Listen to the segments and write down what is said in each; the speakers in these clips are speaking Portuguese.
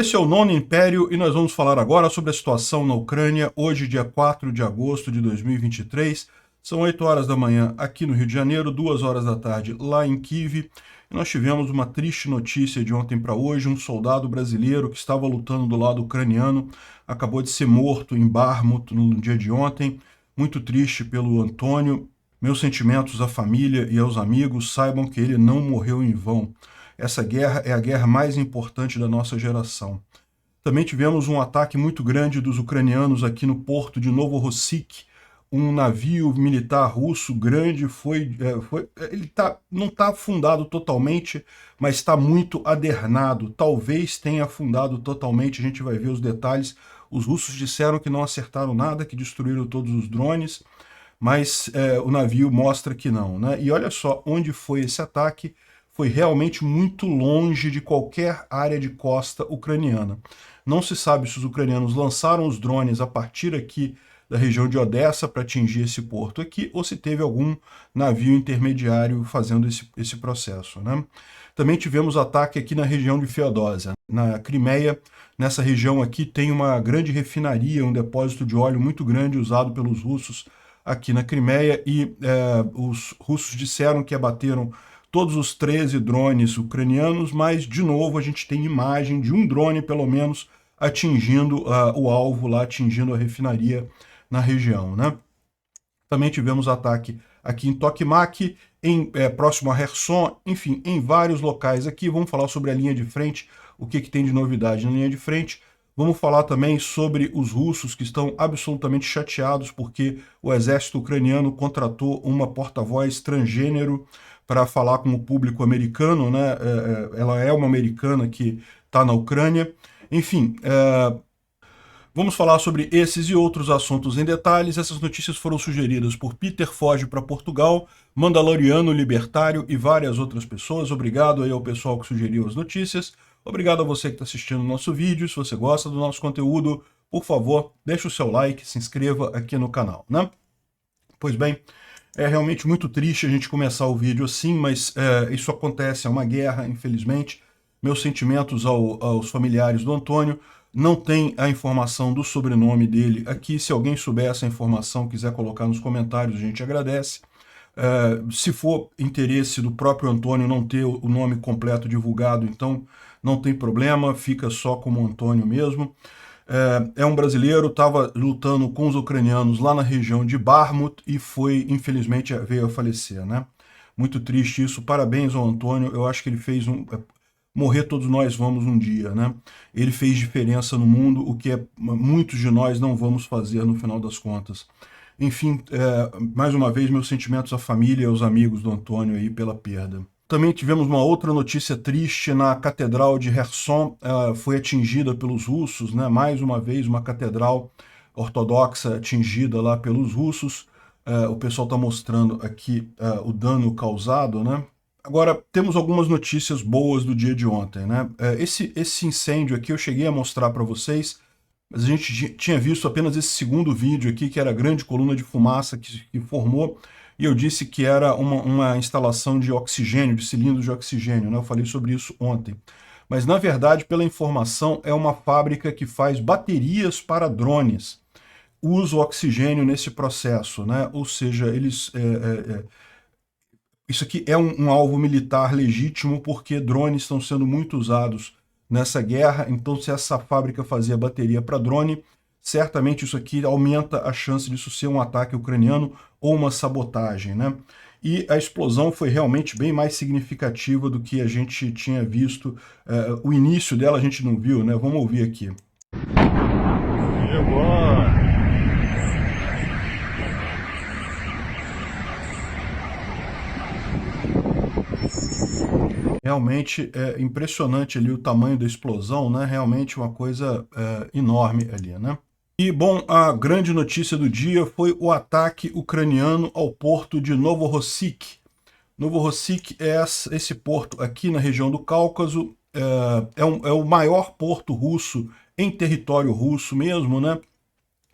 Esse é o Nono Império e nós vamos falar agora sobre a situação na Ucrânia, hoje, dia 4 de agosto de 2023. São 8 horas da manhã aqui no Rio de Janeiro, 2 horas da tarde lá em Kiev. E nós tivemos uma triste notícia de ontem para hoje. Um soldado brasileiro que estava lutando do lado ucraniano acabou de ser morto em Bakhmut no dia de ontem. Muito triste pelo Antônio. Meus sentimentos à família e aos amigos. Saibam que ele não morreu em vão. Essa guerra é a guerra mais importante da nossa geração. Também tivemos um ataque muito grande dos ucranianos aqui no porto de Novorossiysk. Um navio militar russo grande não está afundado totalmente, mas está muito adernado. Talvez tenha afundado totalmente, a gente vai ver os detalhes. Os russos disseram que não acertaram nada, que destruíram todos os drones, mas o navio mostra que não, né? E olha só onde foi esse ataque. Foi realmente muito longe de qualquer área de costa ucraniana. Não se sabe se os ucranianos lançaram os drones a partir aqui da região de Odessa para atingir esse porto aqui, ou se teve algum navio intermediário fazendo esse processo, né? Também tivemos ataque aqui na região de Feodosia, na Crimeia. Nessa região aqui tem uma grande refinaria, um depósito de óleo muito grande usado pelos russos aqui na Crimeia, e os russos disseram que abateram todos os 13 drones ucranianos, mas, de novo, a gente tem imagem de um drone, pelo menos, atingindo o alvo lá, atingindo a refinaria na região, né? Também tivemos ataque aqui em Tokmak, próximo a Kherson, enfim, em vários locais aqui. Vamos falar sobre a linha de frente, o que tem de novidade na linha de frente. Vamos falar também sobre os russos que estão absolutamente chateados porque o exército ucraniano contratou uma porta-voz transgênero para falar com o público americano, né? Ela é uma americana que está na Ucrânia. Enfim, vamos falar sobre esses e outros assuntos em detalhes. Essas notícias foram sugeridas por Peter Foge para Portugal, Mandaloriano Libertário e várias outras pessoas. Obrigado aí ao pessoal que sugeriu as notícias. Obrigado a você que está assistindo o nosso vídeo. Se você gosta do nosso conteúdo, por favor, deixe o seu like, se inscreva aqui no canal, né? Pois bem, é realmente muito triste a gente começar o vídeo assim, mas isso acontece, é uma guerra, infelizmente. Meus sentimentos aos familiares do Antônio. Não tem a informação do sobrenome dele aqui. Se alguém souber essa informação, quiser colocar nos comentários, a gente agradece. Se for interesse do próprio Antônio não ter o nome completo divulgado, então não tem problema, fica só como Antônio mesmo. É um brasileiro, estava lutando com os ucranianos lá na região de Bakhmut e infelizmente, veio a falecer, né? Muito triste isso, parabéns ao Antônio, eu acho que ele fez morrer todos nós vamos um dia, né? Ele fez diferença no mundo, o que muitos de nós não vamos fazer no final das contas. Enfim, mais uma vez, meus sentimentos à família e aos amigos do Antônio aí pela perda. Também tivemos uma outra notícia triste na Catedral de Kherson, foi atingida pelos russos, né? Mais uma vez, uma catedral ortodoxa atingida lá pelos russos. O pessoal está mostrando aqui o dano causado, né? Agora, temos algumas notícias boas do dia de ontem, né? Esse incêndio aqui eu cheguei a mostrar para vocês, mas a gente tinha visto apenas esse segundo vídeo aqui, que era a grande coluna de fumaça que formou, e eu disse que era uma instalação de oxigênio, de cilindros de oxigênio, né? Eu falei sobre isso ontem. Mas, na verdade, pela informação, é uma fábrica que faz baterias para drones. Usa o oxigênio nesse processo, né? Ou seja, isso aqui é um alvo militar legítimo porque drones estão sendo muito usados nessa guerra. Então, se essa fábrica fazia bateria para drone, certamente isso aqui aumenta a chance disso ser um ataque ucraniano ou uma sabotagem, né? E a explosão foi realmente bem mais significativa do que a gente tinha visto. O início dela a gente não viu, né? Vamos ouvir aqui. Realmente é impressionante ali o tamanho da explosão, né? Realmente uma coisa enorme ali, né? E, bom, a grande notícia do dia foi o ataque ucraniano ao porto de Novorossiysk. Novorossiysk é esse porto aqui na região do Cáucaso, é o maior porto russo em território russo mesmo, né?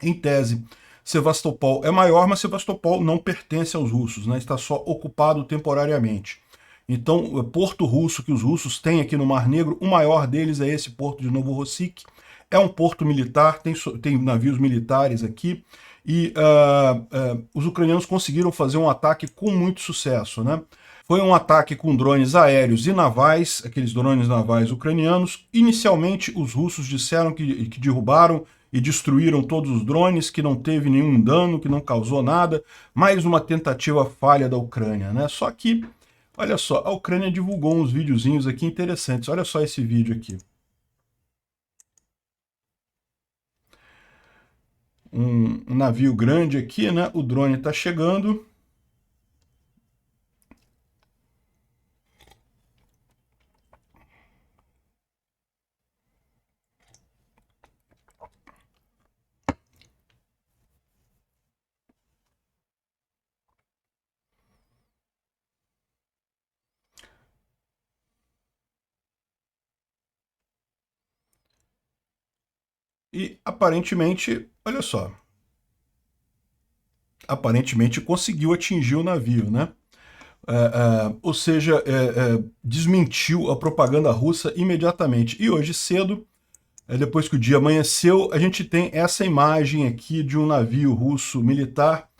Em tese, Sevastopol é maior, mas Sevastopol não pertence aos russos, né? Está só ocupado temporariamente. Então, o porto russo que os russos têm aqui no Mar Negro, o maior deles é esse porto de Novorossiysk. É um porto militar, tem navios militares aqui, e os ucranianos conseguiram fazer um ataque com muito sucesso, né? Foi um ataque com drones aéreos e navais, aqueles drones navais ucranianos. Inicialmente, os russos disseram que derrubaram e destruíram todos os drones, que não teve nenhum dano, que não causou nada. Mais uma tentativa falha da Ucrânia, né? Só que, olha só, a Ucrânia divulgou uns videozinhos aqui interessantes. Olha só esse vídeo aqui. Um navio grande aqui, né? O drone está chegando. E aparentemente, olha só, aparentemente conseguiu atingir o navio, né? Ou seja, desmentiu a propaganda russa imediatamente. E hoje cedo, depois que o dia amanheceu, a gente tem essa imagem aqui de um navio russo militar.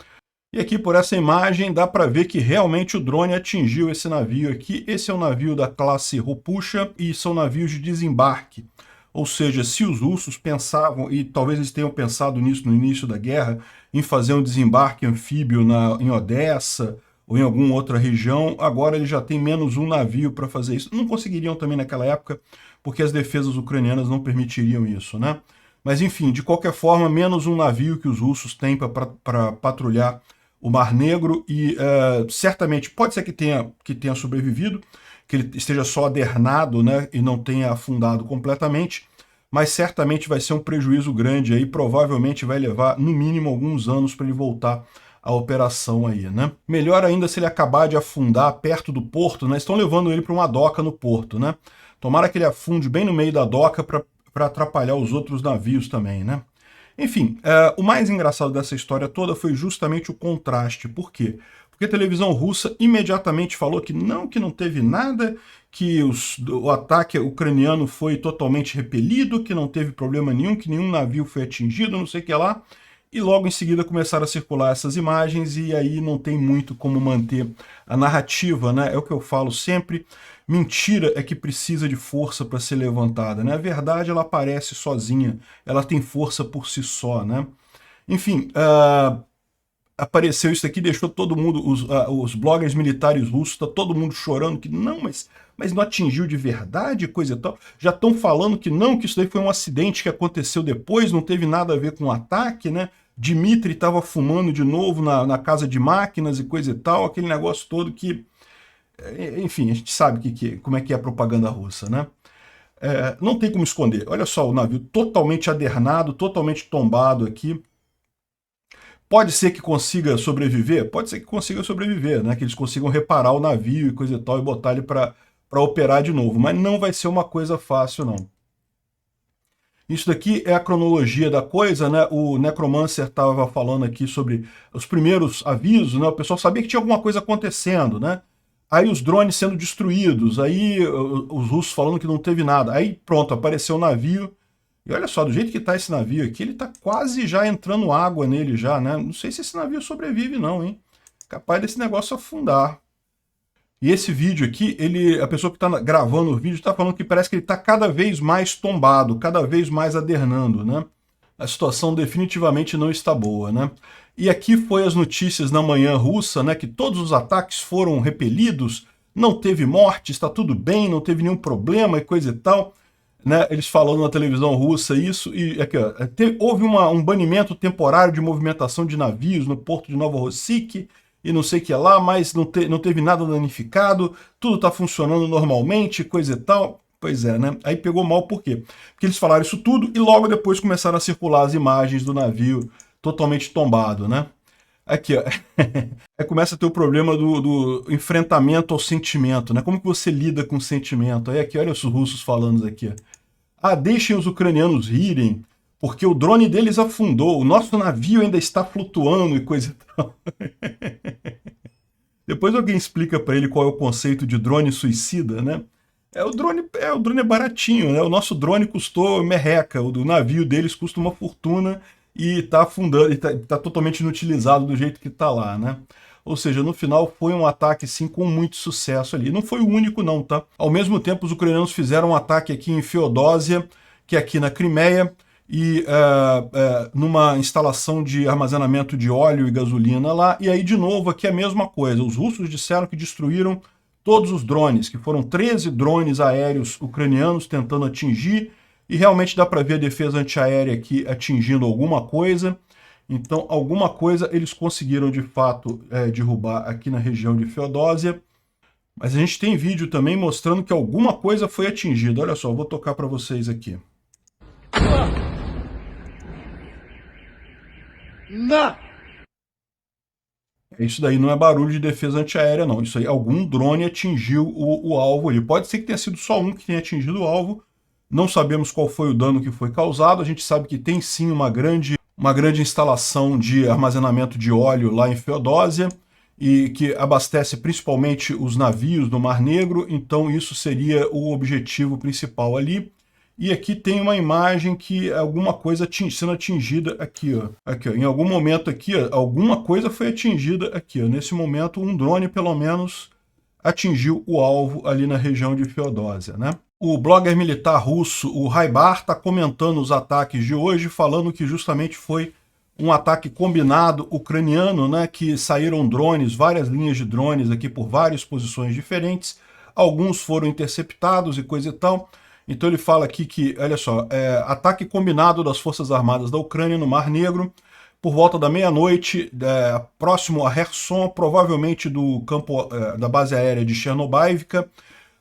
E aqui por essa imagem dá para ver que realmente o drone atingiu esse navio aqui. Esse é um navio da classe Ropusha e são navios de desembarque. Ou seja, se os russos pensavam, e talvez eles tenham pensado nisso no início da guerra, em fazer um desembarque anfíbio em Odessa ou em alguma outra região, agora eles já têm menos um navio para fazer isso. Não conseguiriam também naquela época, porque as defesas ucranianas não permitiriam isso, né? Mas enfim, de qualquer forma, menos um navio que os russos têm para patrulhar o Mar Negro e certamente pode ser que tenha sobrevivido, que ele esteja só adernado, né, e não tenha afundado completamente, mas certamente vai ser um prejuízo grande aí, provavelmente vai levar no mínimo alguns anos para ele voltar à operação aí, né? Melhor ainda se ele acabar de afundar perto do porto, né? Estão levando ele para uma doca no porto, né? Tomara que ele afunde bem no meio da doca para atrapalhar os outros navios também, né? Enfim, o mais engraçado dessa história toda foi justamente o contraste. Por quê? Porque a televisão russa imediatamente falou que não teve nada, que o ataque ucraniano foi totalmente repelido, que não teve problema nenhum, que nenhum navio foi atingido, não sei o que lá. E logo em seguida começaram a circular essas imagens e aí não tem muito como manter a narrativa, né? É o que eu falo sempre. Mentira é que precisa de força para ser levantada, né? A verdade, ela aparece sozinha, ela tem força por si só, né? Enfim, apareceu isso aqui, deixou todo mundo, os bloggers militares russos, tá todo mundo chorando que não, mas não atingiu de verdade, coisa e tal. Já estão falando que não, que isso daí foi um acidente que aconteceu depois, não teve nada a ver com o ataque, né? Dmitry estava fumando de novo na casa de máquinas e coisa e tal, aquele negócio todo que... Enfim, a gente sabe como é que é a propaganda russa, né? Não tem como esconder. Olha só o navio totalmente adernado, totalmente tombado aqui. Pode ser que consiga sobreviver? Pode ser que consiga sobreviver, né? Que eles consigam reparar o navio e coisa e tal e botar ele para operar de novo. Mas não vai ser uma coisa fácil, não. Isso daqui é a cronologia da coisa, né? O Necromancer estava falando aqui sobre os primeiros avisos, né? O pessoal sabia que tinha alguma coisa acontecendo, né? Aí os drones sendo destruídos, aí os russos falando que não teve nada. Aí pronto, apareceu o navio. E olha só, do jeito que tá esse navio aqui, ele tá quase já entrando água nele já, né? Não sei se esse navio sobrevive não, hein? Capaz desse negócio afundar. E esse vídeo aqui, a pessoa que está gravando o vídeo está falando que parece que ele está cada vez mais tombado, cada vez mais adernando, né? A situação definitivamente não está boa, né? E aqui foi as notícias na manhã russa, né? Que todos os ataques foram repelidos, não teve morte, está tudo bem, não teve nenhum problema e coisa e tal. Né, eles falando na televisão russa isso, e aqui, ó, houve um banimento temporário de movimentação de navios no porto de Novorossiysk, e não sei o que lá, mas não teve nada danificado, tudo está funcionando normalmente, coisa e tal. Pois é, né? Aí pegou mal por quê? Porque eles falaram isso tudo e logo depois começaram a circular as imagens do navio totalmente tombado, né? Aqui, ó. Aí começa a ter o problema do enfrentamento ao sentimento, né? Como que você lida com o sentimento? Aí aqui, olha os russos falando aqui, ó. Deixem os ucranianos rirem, porque o drone deles afundou, o nosso navio ainda está flutuando e coisa e tal. Depois alguém explica para ele qual é o conceito de drone suicida, né? O drone é baratinho, né? O nosso drone custou merreca, o do navio deles custa uma fortuna e está afundando, tá totalmente inutilizado do jeito que está lá, né? Ou seja, no final foi um ataque sim com muito sucesso ali. Não foi o único não, tá? Ao mesmo tempo os ucranianos fizeram um ataque aqui em Feodósia, que é aqui na Crimeia, e numa instalação de armazenamento de óleo e gasolina lá, e aí de novo aqui a mesma coisa. Os russos disseram que destruíram todos os drones, que foram 13 drones aéreos ucranianos tentando atingir, e realmente dá para ver a defesa antiaérea aqui atingindo alguma coisa. Então, alguma coisa eles conseguiram de fato derrubar aqui na região de Feodósia. Mas a gente tem vídeo também mostrando que alguma coisa foi atingida. Olha só, vou tocar para vocês aqui. Não! Isso daí não é barulho de defesa antiaérea, não. Isso aí, algum drone atingiu o alvo ali. Pode ser que tenha sido só um que tenha atingido o alvo. Não sabemos qual foi o dano que foi causado. A gente sabe que tem sim uma grande instalação de armazenamento de óleo lá em Feodósia, e que abastece principalmente os navios do Mar Negro. Então isso seria o objetivo principal ali. E aqui tem uma imagem que alguma coisa sendo atingida aqui, ó. Aqui, ó. Em algum momento aqui, ó, alguma coisa foi atingida aqui, ó. Nesse momento, um drone, pelo menos, atingiu o alvo ali na região de Feodósia, né? O blogger militar russo, o Raibar, está comentando os ataques de hoje, falando que justamente foi um ataque combinado ucraniano, né? Que saíram drones, várias linhas de drones aqui por várias posições diferentes. Alguns foram interceptados e coisa e tal. Então ele fala aqui que, olha só, ataque combinado das Forças Armadas da Ucrânia no Mar Negro, por volta da meia-noite, próximo a Kherson, provavelmente do campo da base aérea de Chernobyivka.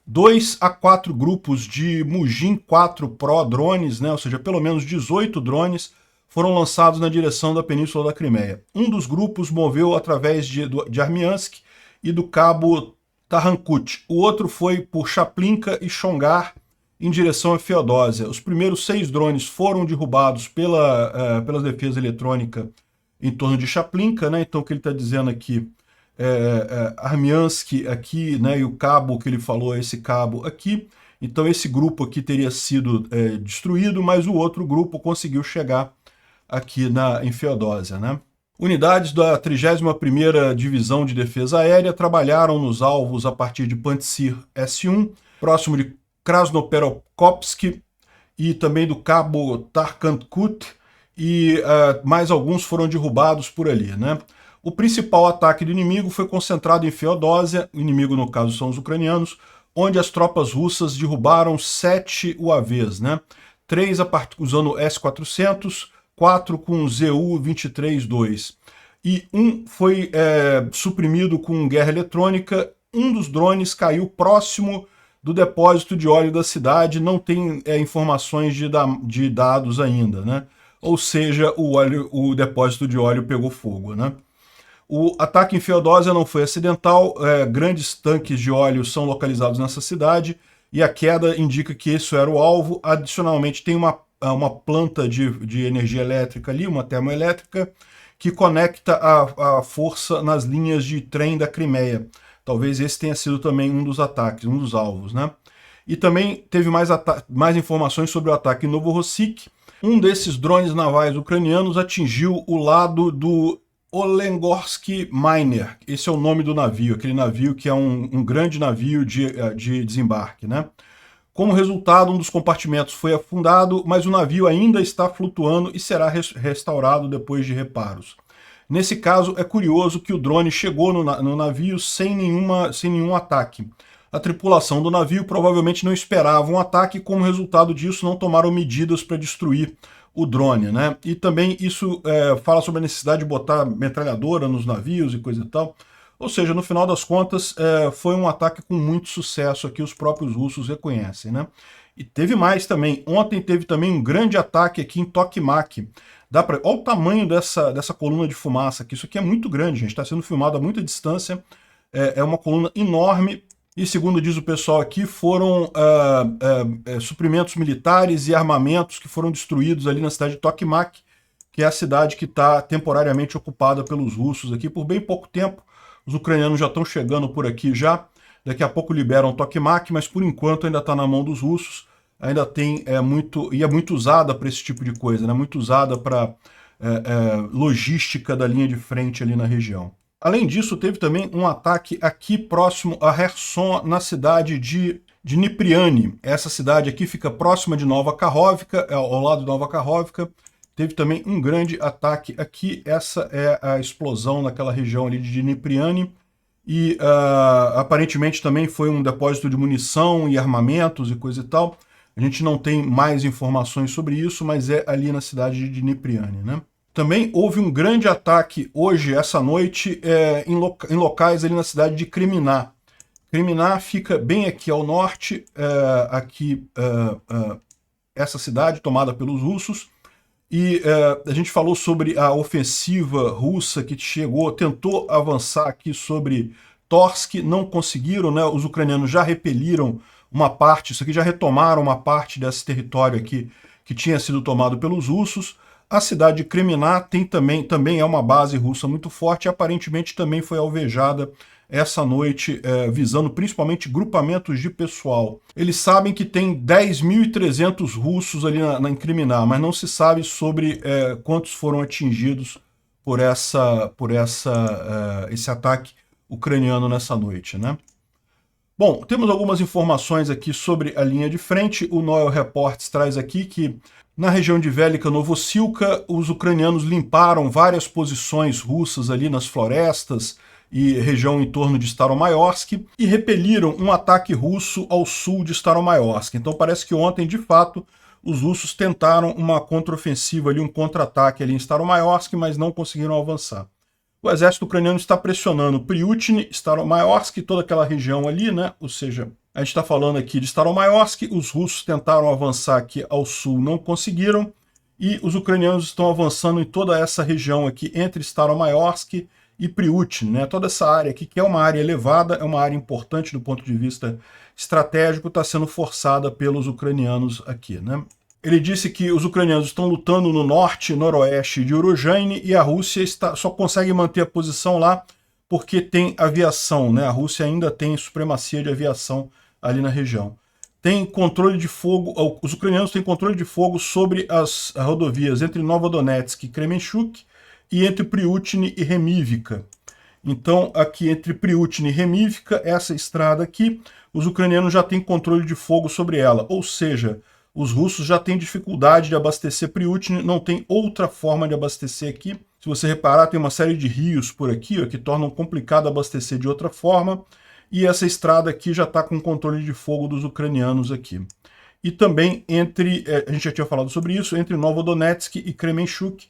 2 a 4 grupos de Mujin 4 Pro drones, né, ou seja, pelo menos 18 drones, foram lançados na direção da Península da Crimeia. Um dos grupos moveu através de Armiansk e do cabo Tarrankut. O outro foi por Chaplinka e Chongar, em direção a Feodósia. Os primeiros 6 drones foram derrubados pela defesa eletrônica em torno de Chaplinka, né? Então o que ele está dizendo aqui, Armiansk aqui, né? E o cabo que ele falou é esse cabo aqui. Então esse grupo aqui teria sido destruído, mas o outro grupo conseguiu chegar aqui em Feodósia, né? Unidades da 31ª Divisão de Defesa Aérea trabalharam nos alvos a partir de Pantsir S1, próximo de Krasnoperokopsk e também do cabo Tarkankut, e mais alguns foram derrubados por ali, né? O principal ataque do inimigo foi concentrado em Feodósia, o inimigo no caso são os ucranianos, onde as tropas russas derrubaram 7 UAVs, né? 3 usando S-400, 4 com ZU-23-2. E um foi suprimido com guerra eletrônica. Um dos drones caiu próximo do depósito de óleo da cidade, não tem informações de dados ainda, né? Ou seja, o depósito de óleo pegou fogo, né? O ataque em Feodósia não foi acidental, grandes tanques de óleo são localizados nessa cidade, e a queda indica que isso era o alvo. Adicionalmente, tem uma planta de energia elétrica ali, uma termoelétrica, que conecta a força nas linhas de trem da Crimeia. Talvez esse tenha sido também um dos ataques, um dos alvos, né? E também teve mais informações sobre o ataque em Novorossiysk. Um desses drones navais ucranianos atingiu o lado do Olengorsky Miner. Esse é o nome do navio, aquele navio que é um grande navio de desembarque, né? Como resultado, um dos compartimentos foi afundado, mas o navio ainda está flutuando e será restaurado depois de reparos. Nesse caso, é curioso que o drone chegou no navio sem nenhum ataque. A tripulação do navio provavelmente não esperava um ataque, e como resultado disso não tomaram medidas para destruir o drone, né? E também isso fala sobre a necessidade de botar metralhadora nos navios e coisa e tal. Ou seja, no final das contas, foi um ataque com muito sucesso aqui, os próprios russos reconhecem, né? E teve mais também. Ontem teve também um grande ataque aqui em Tokmak. Olha o tamanho dessa coluna de fumaça aqui. Isso aqui é muito grande, gente. Está sendo filmado a muita distância. É uma coluna enorme. E segundo diz o pessoal aqui, foram suprimentos militares e armamentos que foram destruídos ali na cidade de Tokmak, que é a cidade que está temporariamente ocupada pelos russos aqui por bem pouco tempo. Os ucranianos já estão chegando por aqui já. Daqui a pouco liberam Tokmak, mas por enquanto ainda está na mão dos russos. Ainda tem é muito usada para esse tipo de coisa, né? Muito usada para logística da linha de frente ali na região. Além disso, teve também um ataque aqui próximo a Kherson, na cidade de Dnipriane. Essa cidade aqui fica próxima de Nova Kakhovka, ao lado de Nova Kakhovka. Teve também um grande ataque aqui. Essa é a explosão naquela região ali de Dnipriane. E aparentemente também foi um depósito de munição e armamentos e coisa e tal. A gente não tem mais informações sobre isso, mas é ali na cidade de Dnipriane, né? Também houve um grande ataque hoje, essa noite, em locais ali na cidade de Kriminá. Kriminá fica bem aqui ao norte, essa cidade tomada pelos russos. E a gente falou sobre a ofensiva russa que tentou avançar aqui sobre Torsk, não conseguiram, né? Os ucranianos já repeliram uma parte, isso aqui já retomaram uma parte desse território aqui que tinha sido tomado pelos russos. A cidade de Kriminá também é uma base russa muito forte e aparentemente também foi alvejada essa noite, visando principalmente grupamentos de pessoal. Eles sabem que tem 10.300 russos ali em Kriminá, mas não se sabe sobre quantos foram atingidos por esse ataque ucraniano nessa noite, né? Bom, temos algumas informações aqui sobre a linha de frente. O Noel Reports traz aqui que na região de Velika Novosilka, os ucranianos limparam várias posições russas ali nas florestas e região em torno de Staromayorsk e repeliram um ataque russo ao sul de Staromayorsk. Então parece que ontem, de fato, os russos tentaram uma contraofensiva ali, um contra-ataque ali em Staromayorsk, mas não conseguiram avançar. O exército ucraniano está pressionando Priutini, Staromayorsk, toda aquela região ali, né? Ou seja, a gente está falando aqui de Staromayorsk, os russos tentaram avançar aqui ao sul, não conseguiram, e os ucranianos estão avançando em toda essa região aqui, entre Staromayorsk e Priutini, né? Toda essa área aqui, que é uma área elevada, é uma área importante do ponto de vista estratégico, está sendo forçada pelos ucranianos aqui, né? Ele disse que os ucranianos estão lutando no norte e noroeste de Urozhaine e a Rússia só consegue manter a posição lá porque tem aviação, né? A Rússia ainda tem supremacia de aviação ali na região. Tem controle de fogo, os ucranianos têm controle de fogo sobre as rodovias entre Novodonetsk e Kremenchuk e entre Priutini e Remivka. Então, aqui entre Priutini e Remivka, essa estrada aqui, os ucranianos já têm controle de fogo sobre ela, ou seja, os russos já têm dificuldade de abastecer Priutini, não tem outra forma de abastecer aqui. Se você reparar, tem uma série de rios por aqui, ó, que tornam complicado abastecer de outra forma. E essa estrada aqui já está com controle de fogo dos ucranianos aqui. E também a gente já tinha falado sobre isso, entre Novodonetsk e Kremenchuk,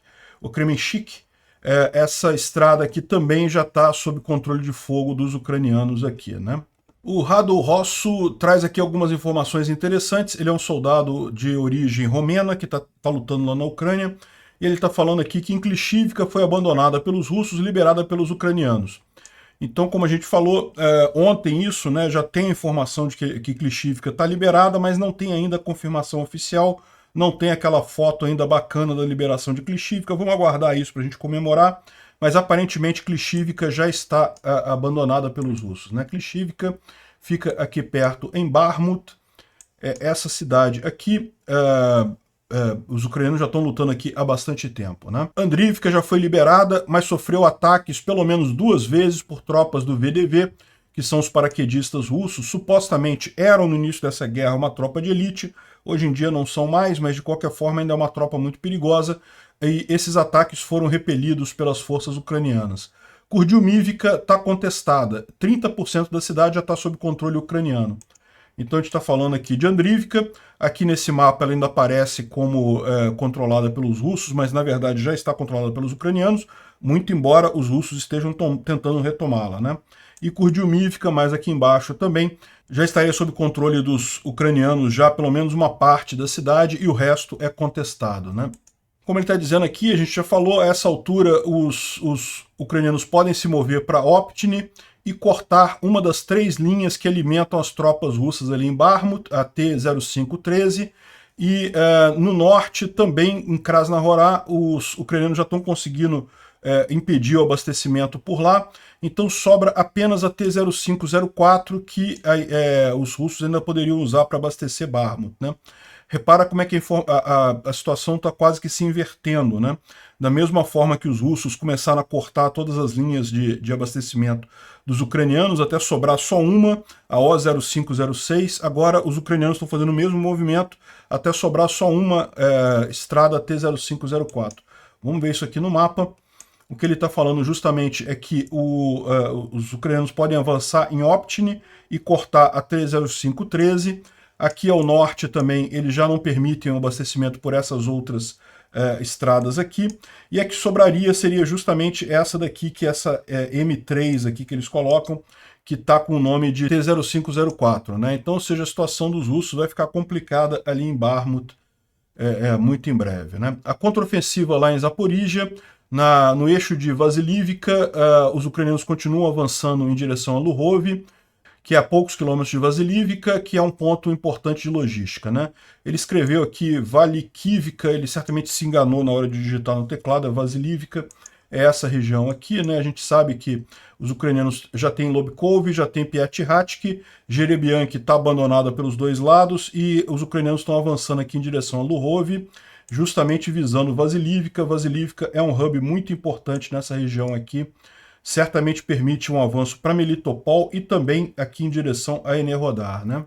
essa estrada aqui também já está sob controle de fogo dos ucranianos aqui, né? O Rado Rosso traz aqui algumas informações interessantes. Ele é um soldado de origem romena que está lutando lá na Ucrânia. E ele está falando aqui que Klishchiivka foi abandonada pelos russos, liberada pelos ucranianos. Então, como a gente falou ontem isso, né, já tem a informação de que Klishchiivka está liberada, mas não tem ainda a confirmação oficial, não tem aquela foto ainda bacana da liberação de Klishchiivka. Vamos aguardar isso para a gente comemorar. Mas aparentemente Klishchiivka já está abandonada pelos russos, né? Klishchiivka fica aqui perto em Bakhmut, essa cidade aqui, os ucranianos já estão lutando aqui há bastante tempo, né? Andriivka já foi liberada, mas sofreu ataques pelo menos 2 vezes por tropas do VDV, que são os paraquedistas russos, supostamente eram no início dessa guerra uma tropa de elite, hoje em dia não são mais, mas de qualquer forma ainda é uma tropa muito perigosa, e esses ataques foram repelidos pelas forças ucranianas. Kurdyumivka está contestada, 30% da cidade já está sob controle ucraniano. Então a gente está falando aqui de Andriivka, aqui nesse mapa ela ainda aparece como controlada pelos russos, mas na verdade já está controlada pelos ucranianos, muito embora os russos estejam tentando retomá-la, né? E Kurdyumivka, mais aqui embaixo também, já estaria sob controle dos ucranianos já pelo menos uma parte da cidade e o resto é contestado, né? Como ele está dizendo aqui, a gente já falou, a essa altura os ucranianos podem se mover para Optiny e cortar uma das 3 linhas que alimentam as tropas russas ali em Bakhmut, a T-0513, E no norte, também em Krasnahorá, os ucranianos já estão conseguindo impedir o abastecimento por lá. Então sobra apenas a T-0504, que os russos ainda poderiam usar para abastecer Bakhmut, né? Repara como é que a situação está quase que se invertendo, né? Da mesma forma que os russos começaram a cortar todas as linhas de abastecimento dos ucranianos até sobrar só uma, a O-0506, agora os ucranianos estão fazendo o mesmo movimento até sobrar só uma estrada T-0504. Vamos ver isso aqui no mapa. O que ele está falando justamente é que os ucranianos podem avançar em Optiny e cortar a T-0513. Aqui ao norte também eles já não permitem o abastecimento por essas outras estradas aqui. E a que sobraria seria justamente essa daqui, que é essa M3 aqui que eles colocam, que está com o nome de T-0504, né? Então, ou seja, a situação dos russos vai ficar complicada ali em Bakhmut muito em breve, né? A contraofensiva lá em Zaporizhia, no eixo de Vasilivka, os ucranianos continuam avançando em direção a Luhov, que é a poucos quilômetros de Vasilivka, que é um ponto importante de logística, né? Ele escreveu aqui Valikivka, ele certamente se enganou na hora de digitar no teclado, é Vasilivka, é essa região aqui, né? A gente sabe que os ucranianos já têm Lobkov, já tem Piatihatsky, Jerebianki está abandonada pelos dois lados, e os ucranianos estão avançando aqui em direção a Luhov, justamente visando Vasilivka. Vasilivka é um hub muito importante nessa região aqui, certamente permite um avanço para Melitopol e também aqui em direção a Enerhodar, né?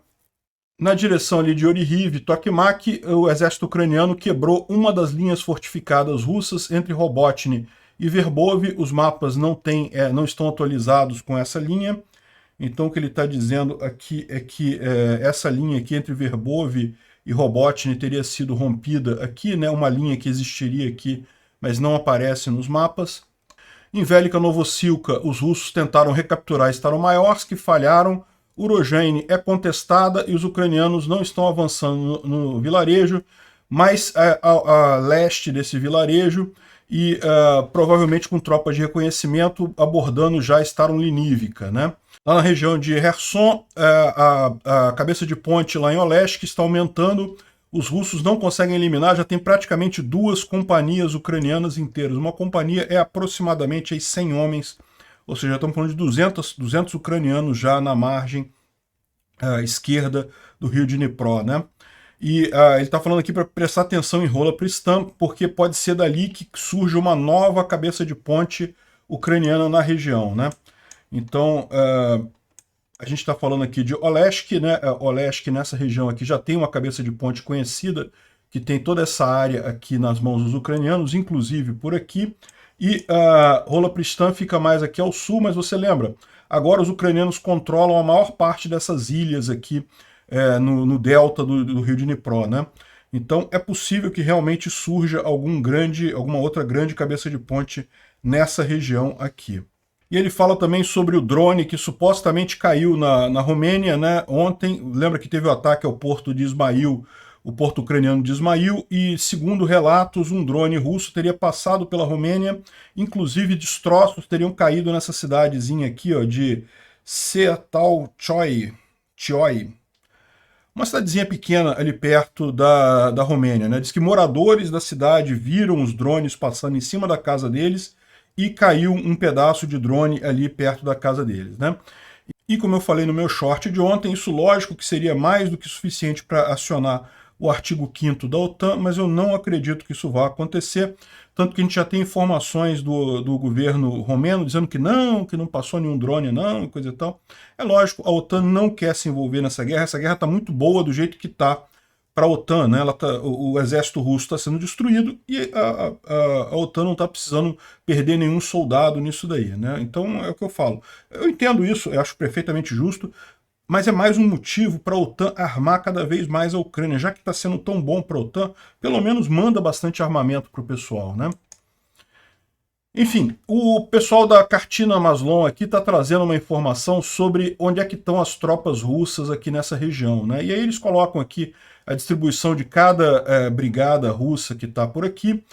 Na direção ali de Orihiv e Tokmak, o exército ucraniano quebrou uma das linhas fortificadas russas entre Robotny e Verbov. Os mapas não estão atualizados com essa linha. Então o que ele está dizendo aqui é que essa linha aqui entre Verbov e Robotny teria sido rompida aqui, né? Uma linha que existiria aqui, mas não aparece nos mapas. Em Velika Novossilka, os russos tentaram recapturar Staromayorsk, falharam. Urozhaine é contestada e os ucranianos não estão avançando no vilarejo, mas a leste desse vilarejo e provavelmente com tropas de reconhecimento abordando já Staronlinivka, né? Lá na região de Kherson, a cabeça de ponte lá em Olesk está aumentando. Os russos não conseguem eliminar, já tem praticamente 2 companhias ucranianas inteiras. Uma companhia é aproximadamente aí 100 homens, ou seja, estamos falando de 200 ucranianos já na margem esquerda do rio de Dnipro, né? E ele está falando aqui para prestar atenção em Rola Pristan, porque pode ser dali que surge uma nova cabeça de ponte ucraniana na região, né? Então, a gente está falando aqui de Olesk, né? Olesk nessa região aqui já tem uma cabeça de ponte conhecida, que tem toda essa área aqui nas mãos dos ucranianos, inclusive por aqui. E Rola Pristan fica mais aqui ao sul, mas você lembra, agora os ucranianos controlam a maior parte dessas ilhas aqui no delta do rio de Dnipro, né? Então é possível que realmente surja alguma outra grande cabeça de ponte nessa região aqui. E ele fala também sobre o drone que supostamente caiu na Romênia, né? Ontem, lembra que teve o ataque ao porto de Ismail, o porto ucraniano de Ismail, e segundo relatos, um drone russo teria passado pela Romênia, inclusive destroços teriam caído nessa cidadezinha aqui, ó, de Cetalchoi, uma cidadezinha pequena ali perto da Romênia, né? Diz que moradores da cidade viram os drones passando em cima da casa deles e caiu um pedaço de drone ali perto da casa deles, né? E como eu falei no meu short de ontem, isso lógico que seria mais do que suficiente para acionar o artigo 5º da OTAN, mas eu não acredito que isso vá acontecer, tanto que a gente já tem informações do governo romeno dizendo que não passou nenhum drone não, coisa e tal. É lógico, a OTAN não quer se envolver nessa guerra, essa guerra está muito boa do jeito que está para a OTAN, né? O exército russo está sendo destruído e a OTAN não está precisando perder nenhum soldado nisso daí, né? Então é o que eu falo. Eu entendo isso, eu acho perfeitamente justo, mas é mais um motivo para a OTAN armar cada vez mais a Ucrânia. Já que está sendo tão bom para a OTAN, pelo menos manda bastante armamento para o pessoal, né? Enfim, o pessoal da Cartina Maslon aqui está trazendo uma informação sobre onde é que estão as tropas russas aqui nessa região, né? E aí eles colocam aqui a distribuição de cada brigada russa que está por aqui,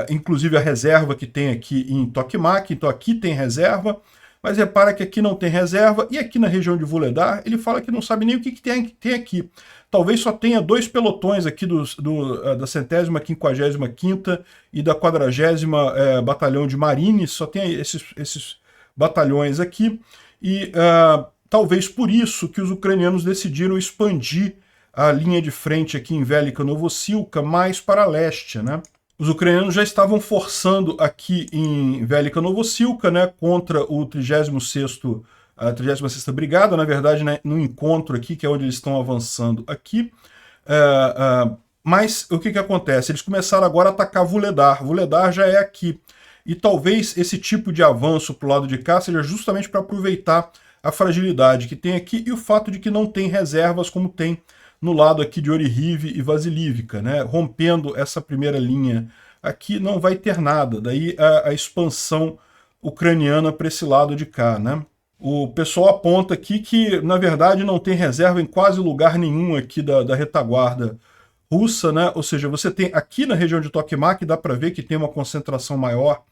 inclusive a reserva que tem aqui em Tokmak. Então aqui tem reserva, mas repara que aqui não tem reserva, e aqui na região de Vuhledar, ele fala que não sabe nem o que tem aqui. Talvez só tenha 2 pelotões aqui da 150ª e da 40ª Batalhão de Marines, só tem esses batalhões aqui, e talvez por isso que os ucranianos decidiram expandir a linha de frente aqui em Velika Novosilka mais para leste, né? Os ucranianos já estavam forçando aqui em Velika Novosilka, né, contra o 36º, a 36ª Brigada, na verdade, né, no encontro aqui, que é onde eles estão avançando aqui. Mas o que acontece? Eles começaram agora a atacar Vuhledar. Vuhledar já é aqui. E talvez esse tipo de avanço para o lado de cá seja justamente para aproveitar a fragilidade que tem aqui e o fato de que não tem reservas como tem no lado aqui de Oryhiv e Vasilivka, né? Rompendo essa primeira linha aqui não vai ter nada, daí a expansão ucraniana para esse lado de cá, né? O pessoal aponta aqui que, na verdade, não tem reserva em quase lugar nenhum aqui da retaguarda russa, né? Ou seja, você tem aqui na região de Tokmak, dá para ver que tem uma concentração maior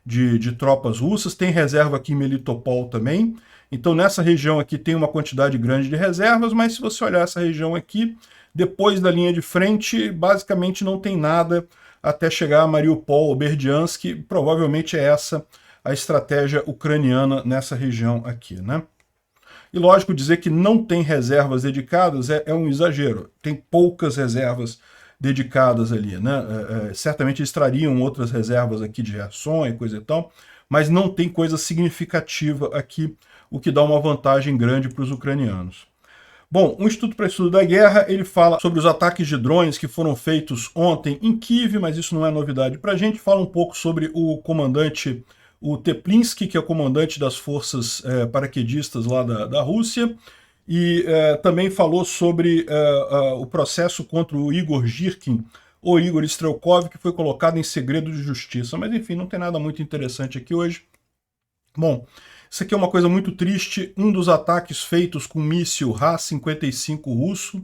de tropas russas, tem reserva aqui em Melitopol também. Então nessa região aqui tem uma quantidade grande de reservas, mas se você olhar essa região aqui, depois da linha de frente, basicamente não tem nada até chegar a Mariupol ou Berdiansk, provavelmente é essa a estratégia ucraniana nessa região aqui, né? E lógico, dizer que não tem reservas dedicadas é um exagero, tem poucas reservas dedicadas ali, né? Certamente eles trariam outras reservas aqui de reação e coisa e tal, mas não tem coisa significativa aqui, o que dá uma vantagem grande para os ucranianos. Bom, o Instituto para Estudo da Guerra, ele fala sobre os ataques de drones que foram feitos ontem em Kiev, mas isso não é novidade para a gente, fala um pouco sobre o comandante, o Teplinsky, que é o comandante das forças paraquedistas lá da Rússia, e também falou sobre o processo contra o Igor Girkin, ou Igor Strelkov, que foi colocado em segredo de justiça. Mas enfim, não tem nada muito interessante aqui hoje. Bom, isso aqui é uma coisa muito triste. Um dos ataques feitos com o míssil Ra-55 russo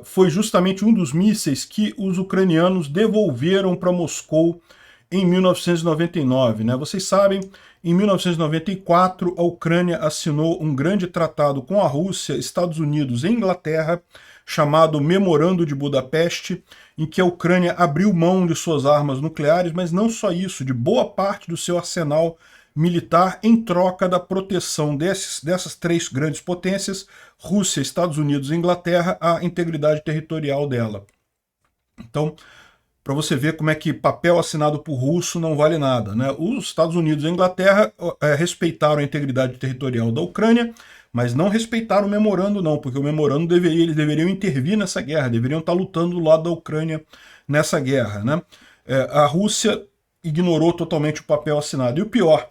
foi justamente um dos mísseis que os ucranianos devolveram para Moscou em 1999. Né? Vocês sabem, em 1994, a Ucrânia assinou um grande tratado com a Rússia, Estados Unidos e Inglaterra, chamado Memorando de Budapeste, em que a Ucrânia abriu mão de suas armas nucleares, mas não só isso, de boa parte do seu arsenal militar em troca da proteção dessas 3 grandes potências, Rússia, Estados Unidos e Inglaterra, a integridade territorial dela. Então, para você ver como é que papel assinado por russo não vale nada, né? Os Estados Unidos e a Inglaterra respeitaram a integridade territorial da Ucrânia, mas não respeitaram o memorando não, porque o memorando eles deveriam intervir nessa guerra, deveriam estar lutando do lado da Ucrânia nessa guerra, né? A Rússia ignorou totalmente o papel assinado. E o pior,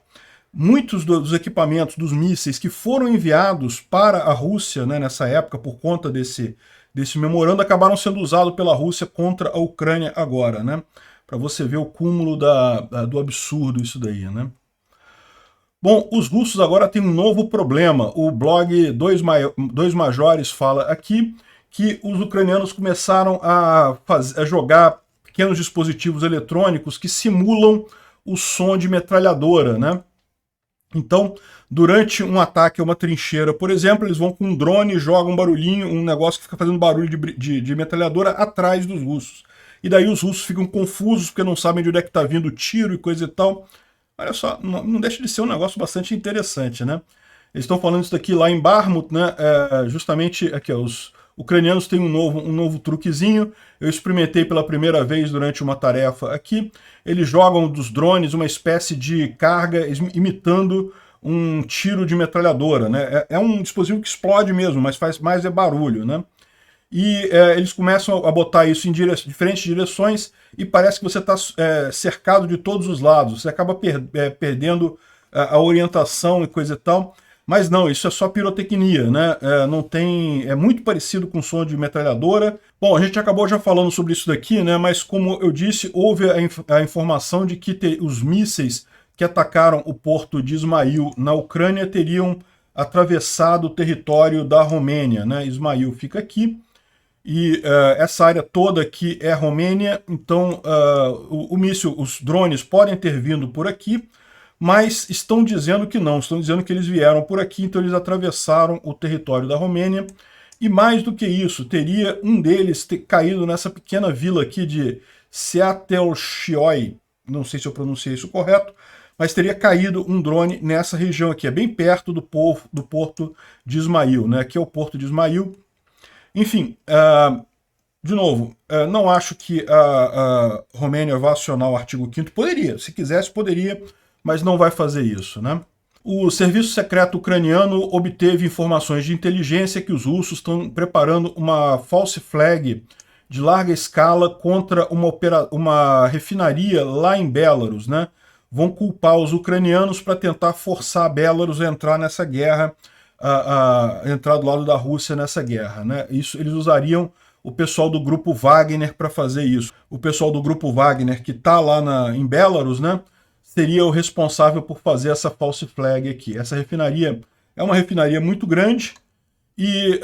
muitos dos equipamentos, dos mísseis que foram enviados para a Rússia, né, nessa época, por conta desse memorando, acabaram sendo usados pela Rússia contra a Ucrânia agora, né? Para você ver o cúmulo do absurdo isso daí, né? Bom, os russos agora têm um novo problema. O blog Dois Majores fala aqui que os ucranianos começaram a jogar pequenos dispositivos eletrônicos que simulam o som de metralhadora, né? Então, durante um ataque a uma trincheira, por exemplo, eles vão com um drone e jogam um barulhinho, um negócio que fica fazendo barulho de metralhadora atrás dos russos. E daí os russos ficam confusos porque não sabem de onde é que está vindo o tiro e coisa e tal. Olha só, não deixa de ser um negócio bastante interessante, né? Eles estão falando isso daqui lá em Bakhmut, né? Justamente aqui, ó, os ucranianos têm um novo truquezinho. Eu experimentei pela primeira vez durante uma tarefa aqui. Eles jogam dos drones uma espécie de carga imitando um tiro de metralhadora, né? É um dispositivo que explode mesmo, mas faz mais barulho, né? E eles começam a botar isso em diferentes direções e parece que você está cercado de todos os lados. Você acaba perdendo a orientação e coisa e tal. Mas não, isso é só pirotecnia, né? Não tem, é muito parecido com som de metralhadora. Bom, a gente acabou já falando sobre isso daqui, né? Mas como eu disse, houve a informação de que os mísseis que atacaram o porto de Ismail na Ucrânia teriam atravessado o território da Romênia, né? Ismail fica aqui. E essa área toda aqui é Romênia, então o míssil, os drones podem ter vindo por aqui, mas estão dizendo que não, estão dizendo que eles vieram por aqui, então eles atravessaram o território da Romênia, e mais do que isso, teria um deles ter caído nessa pequena vila aqui de Seatelchioi, não sei se eu pronunciei isso correto, mas teria caído um drone nessa região aqui, é bem perto do porto de Ismail, né? Aqui é o porto de Ismail. Enfim, de novo, não acho que a Romênia vá acionar o artigo 5º, poderia, se quisesse poderia, mas não vai fazer isso, né? O serviço secreto ucraniano obteve informações de inteligência que os russos estão preparando uma false flag de larga escala contra uma refinaria lá em Belarus, né? Vão culpar os ucranianos para tentar forçar a Belarus a entrar nessa guerra, a entrar do lado da Rússia nessa guerra, né? Isso, eles usariam o pessoal do grupo Wagner para fazer isso. O pessoal do grupo Wagner que está lá em Belarus, né? Seria o responsável por fazer essa false flag aqui. Essa refinaria é uma refinaria muito grande e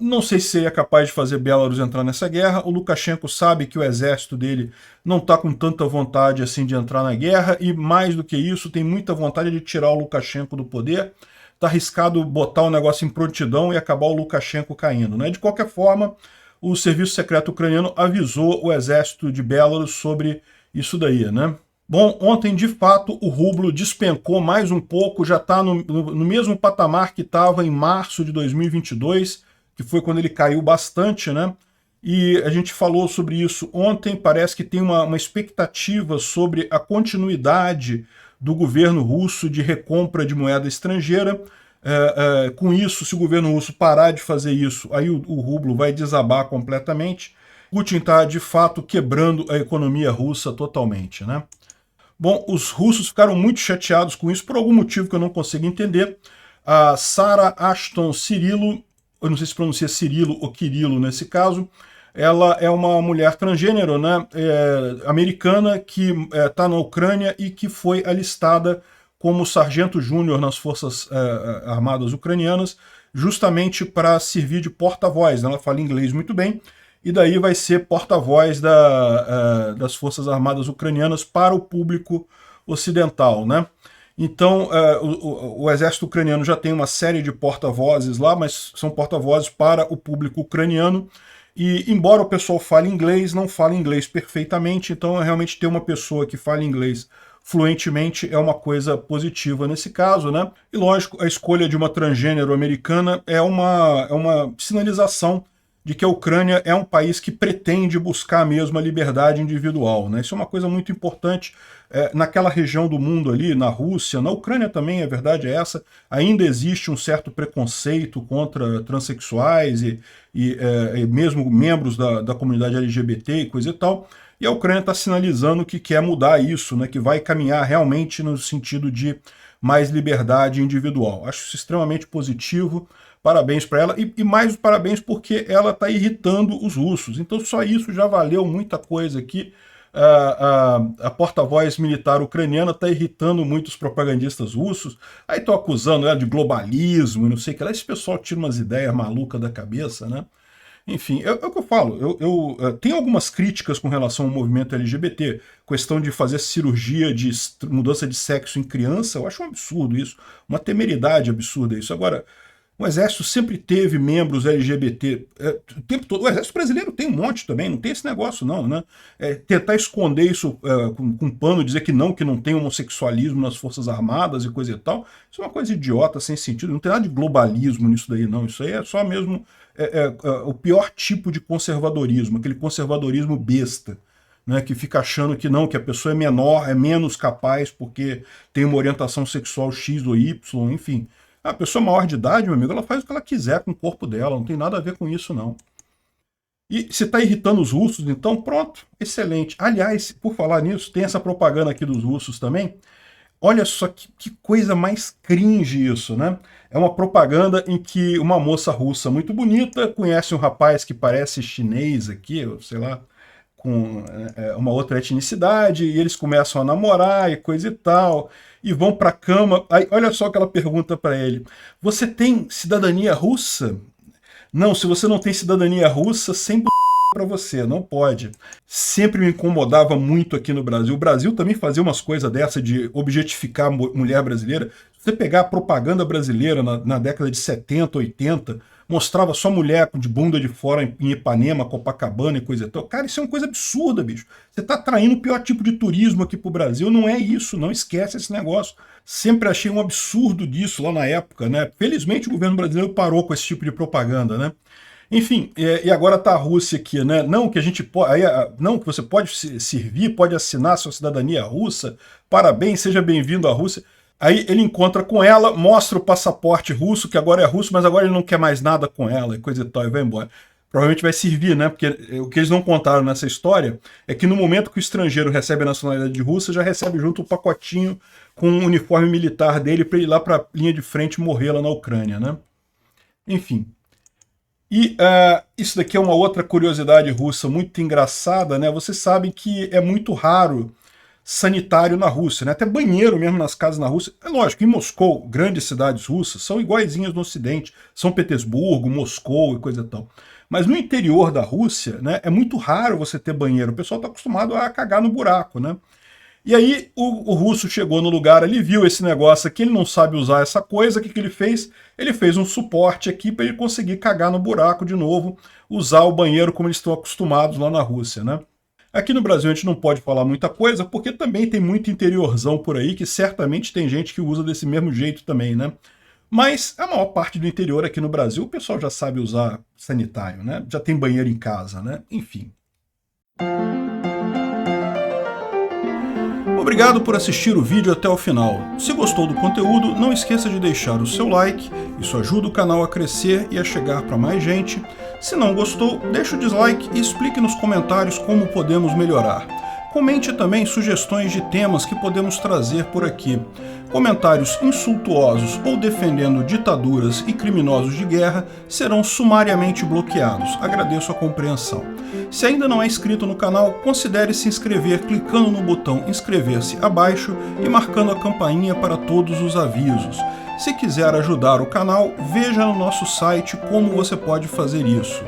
não sei se seria capaz de fazer Belarus entrar nessa guerra. O Lukashenko sabe que o exército dele não está com tanta vontade assim de entrar na guerra e, mais do que isso, tem muita vontade de tirar o Lukashenko do poder. Está arriscado botar o negócio em prontidão e acabar o Lukashenko caindo, né? De qualquer forma, o serviço secreto ucraniano avisou o exército de Belarus sobre isso daí, né? Bom, ontem, de fato, o rublo despencou mais um pouco, já está no mesmo patamar que estava em março de 2022, que foi quando ele caiu bastante, né? E a gente falou sobre isso ontem, parece que tem uma expectativa sobre a continuidade do governo russo de recompra de moeda estrangeira. Com isso, se o governo russo parar de fazer isso, aí o rublo vai desabar completamente. Putin está, de fato, quebrando a economia russa totalmente, né? Bom, os russos ficaram muito chateados com isso por algum motivo que eu não consigo entender. A Sarah Ashton Cirilo, eu não sei se pronuncia Cirilo ou Kirilo nesse caso, ela é uma mulher transgênero, né, americana que está na Ucrânia e que foi alistada como sargento júnior nas Forças Armadas Ucranianas, justamente para servir de porta-voz. Ela fala inglês muito bem, e daí vai ser porta-voz das Forças Armadas Ucranianas para o público ocidental, né? Então, o exército ucraniano já tem uma série de porta-vozes lá, mas são porta-vozes para o público ucraniano, e embora o pessoal fale inglês, não fale inglês perfeitamente, então realmente ter uma pessoa que fale inglês fluentemente é uma coisa positiva nesse caso, né? E lógico, a escolha de uma transgênero americana é uma sinalização de que a Ucrânia é um país que pretende buscar mesmo a liberdade individual, né? Isso é uma coisa muito importante. Naquela região do mundo ali, na Rússia, na Ucrânia também, a verdade é essa, ainda existe um certo preconceito contra transexuais e mesmo membros da comunidade LGBT e coisa e tal, e a Ucrânia está sinalizando que quer mudar isso, né? Que vai caminhar realmente no sentido de mais liberdade individual. Acho isso extremamente positivo. Parabéns para ela, e mais parabéns porque ela está irritando os russos. Então só isso já valeu muita coisa aqui. A porta-voz militar ucraniana está irritando muitos propagandistas russos. Aí estão acusando ela de globalismo e não sei o que lá. Esse pessoal tira umas ideias malucas da cabeça, né? Enfim, é o que eu falo. Eu tenho algumas críticas com relação ao movimento LGBT. Questão de fazer cirurgia de mudança de sexo em criança. Eu acho um absurdo isso. Uma temeridade absurda isso. Agora, o Exército sempre teve membros LGBT o tempo todo. O Exército brasileiro tem um monte também, não tem esse negócio não, né? Tentar esconder isso com pano, dizer que não tem homossexualismo nas Forças Armadas e coisa e tal, isso é uma coisa idiota, sem sentido, não tem nada de globalismo nisso daí não, isso aí é só mesmo o pior tipo de conservadorismo, aquele conservadorismo besta, né, que fica achando que não, que a pessoa é menor, é menos capaz porque tem uma orientação sexual X ou Y, enfim. A pessoa maior de idade, meu amigo, ela faz o que ela quiser com o corpo dela, não tem nada a ver com isso, não. E se está irritando os russos, então pronto, excelente. Aliás, por falar nisso, tem essa propaganda aqui dos russos também. Olha só que coisa mais cringe isso, né? É uma propaganda em que uma moça russa muito bonita conhece um rapaz que parece chinês aqui, sei lá, com uma outra etnicidade, e eles começam a namorar e coisa e tal, e vão para a cama. Aí, olha só que ela pergunta para ele: você tem cidadania russa? Não, se você não tem cidadania russa, sem para você, não pode. Sempre me incomodava muito aqui no Brasil. O Brasil também fazia umas coisas dessa de objetificar a mulher brasileira. Se você pegar a propaganda brasileira na década de 70, 80, mostrava só mulher de bunda de fora em Ipanema, Copacabana e coisa e tal. Cara, isso é uma coisa absurda, bicho. Você tá traindo o pior tipo de turismo aqui pro Brasil. Não é isso, não esquece esse negócio. Sempre achei um absurdo disso lá na época, né? Felizmente o governo brasileiro parou com esse tipo de propaganda, né? Enfim, e agora está a Rússia aqui, né? Não que a gente pode, não que você pode servir, pode assinar sua cidadania russa. Parabéns, seja bem-vindo à Rússia. Aí ele encontra com ela, mostra o passaporte russo, que agora é russo, mas agora ele não quer mais nada com ela e coisa e tal, e vai embora. Provavelmente vai servir, né? Porque o que eles não contaram nessa história é que no momento que o estrangeiro recebe a nacionalidade russa, já recebe junto o pacotinho com o uniforme militar dele para ir lá para a linha de frente e morrer lá na Ucrânia, né? Enfim. E isso daqui é uma outra curiosidade russa muito engraçada, né? Vocês sabem que é muito raro sanitário na Rússia, né? Até banheiro mesmo nas casas na Rússia. É lógico, em Moscou, grandes cidades russas são iguaizinhas no Ocidente, São Petersburgo, Moscou e coisa e tal. Mas no interior da Rússia, né, é muito raro você ter banheiro. O pessoal está acostumado a cagar no buraco, né? E aí o russo chegou no lugar ali, viu esse negócio aqui, ele não sabe usar essa coisa, o que ele fez? Ele fez um suporte aqui para ele conseguir cagar no buraco de novo, usar o banheiro como eles estão acostumados lá na Rússia, né? Aqui no Brasil a gente não pode falar muita coisa, porque também tem muito interiorzão por aí, que certamente tem gente que usa desse mesmo jeito também, né? Mas a maior parte do interior aqui no Brasil, o pessoal já sabe usar sanitário, né? Já tem banheiro em casa, né? Enfim. Obrigado por assistir o vídeo até o final. Se gostou do conteúdo, não esqueça de deixar o seu like, isso ajuda o canal a crescer e a chegar para mais gente. Se não gostou, deixe o dislike e explique nos comentários como podemos melhorar. Comente também sugestões de temas que podemos trazer por aqui. Comentários insultuosos ou defendendo ditaduras e criminosos de guerra serão sumariamente bloqueados. Agradeço a compreensão. Se ainda não é inscrito no canal, considere se inscrever clicando no botão inscrever-se abaixo e marcando a campainha para todos os avisos. Se quiser ajudar o canal, veja no nosso site como você pode fazer isso.